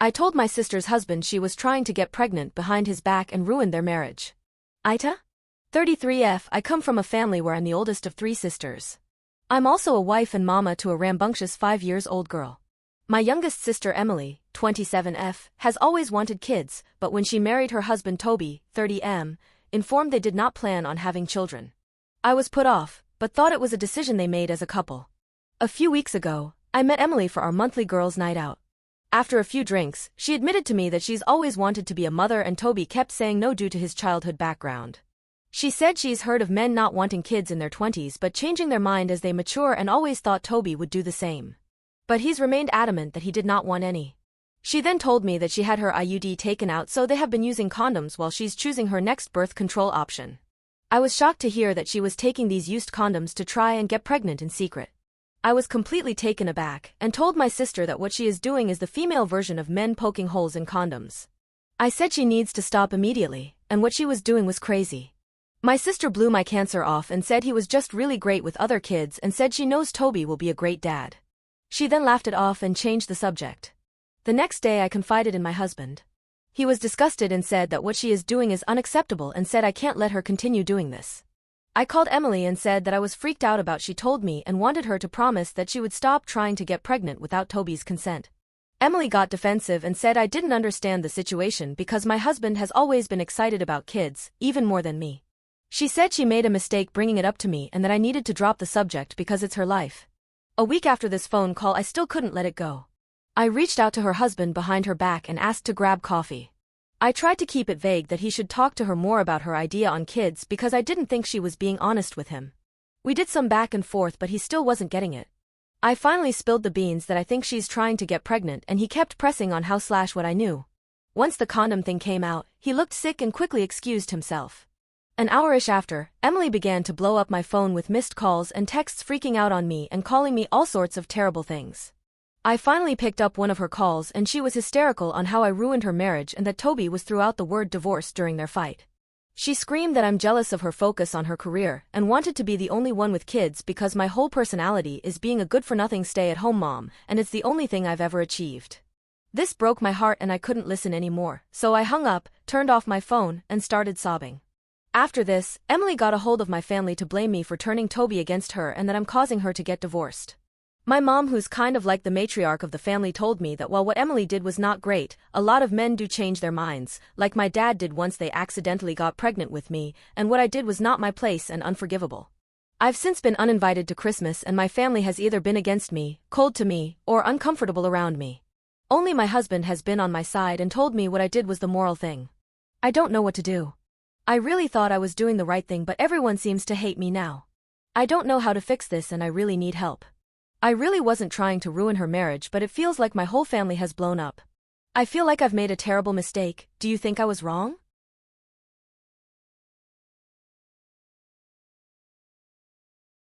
I told my sister's husband she was trying to get pregnant behind his back and ruin their marriage. AITA? 33F. I come from a family where I'm the oldest of 3 sisters. I'm also a wife and mama to a rambunctious 5-year-old girl. My youngest sister Emily, 27F, has always wanted kids, but when she married her husband Toby, 30M, informed they did not plan on having children. I was put off, but thought it was a decision they made as a couple. A few weeks ago, I met Emily for our monthly girls' night out. After a few drinks, she admitted to me that she's always wanted to be a mother and Toby kept saying no due to his childhood background. She said she's heard of men not wanting kids in their 20s but changing their mind as they mature and always thought Toby would do the same. But he's remained adamant that he did not want any. She then told me that she had her IUD taken out so they have been using condoms while she's choosing her next birth control option. I was shocked to hear that she was taking these used condoms to try and get pregnant in secret. I was completely taken aback and told my sister that what she is doing is the female version of men poking holes in condoms. I said she needs to stop immediately, and what she was doing was crazy. My sister blew my cancer off and said he was just really great with other kids and said she knows Toby will be a great dad. She then laughed it off and changed the subject. The next day I confided in my husband. He was disgusted and said that what she is doing is unacceptable and said I can't let her continue doing this. I called Emily and said that I was freaked out about she told me and wanted her to promise that she would stop trying to get pregnant without Toby's consent. Emily got defensive and said I didn't understand the situation because my husband has always been excited about kids, even more than me. She said she made a mistake bringing it up to me and that I needed to drop the subject because it's her life. A week after this phone call I still couldn't let it go. I reached out to her husband behind her back and asked to grab coffee. I tried to keep it vague that he should talk to her more about her idea on kids because I didn't think she was being honest with him. We did some back and forth but he still wasn't getting it. I finally spilled the beans that I think she's trying to get pregnant and he kept pressing on what I knew. Once the condom thing came out, he looked sick and quickly excused himself. An hour-ish after, Emily began to blow up my phone with missed calls and texts freaking out on me and calling me all sorts of terrible things. I finally picked up one of her calls and she was hysterical on how I ruined her marriage and that Toby was throughout the word divorce during their fight. She screamed that I'm jealous of her focus on her career and wanted to be the only one with kids because my whole personality is being a good-for-nothing stay-at-home mom and it's the only thing I've ever achieved. This broke my heart and I couldn't listen anymore, so I hung up, turned off my phone, and started sobbing. After this, Emily got a hold of my family to blame me for turning Toby against her and that I'm causing her to get divorced. My mom, who's kind of like the matriarch of the family, told me that while what Emily did was not great, a lot of men do change their minds, like my dad did once they accidentally got pregnant with me, and what I did was not my place and unforgivable. I've since been uninvited to Christmas and my family has either been against me, cold to me, or uncomfortable around me. Only my husband has been on my side and told me what I did was the moral thing. I don't know what to do. I really thought I was doing the right thing but everyone seems to hate me now. I don't know how to fix this and I really need help. I really wasn't trying to ruin her marriage but it feels like my whole family has blown up. I feel like I've made a terrible mistake. Do you think I was wrong?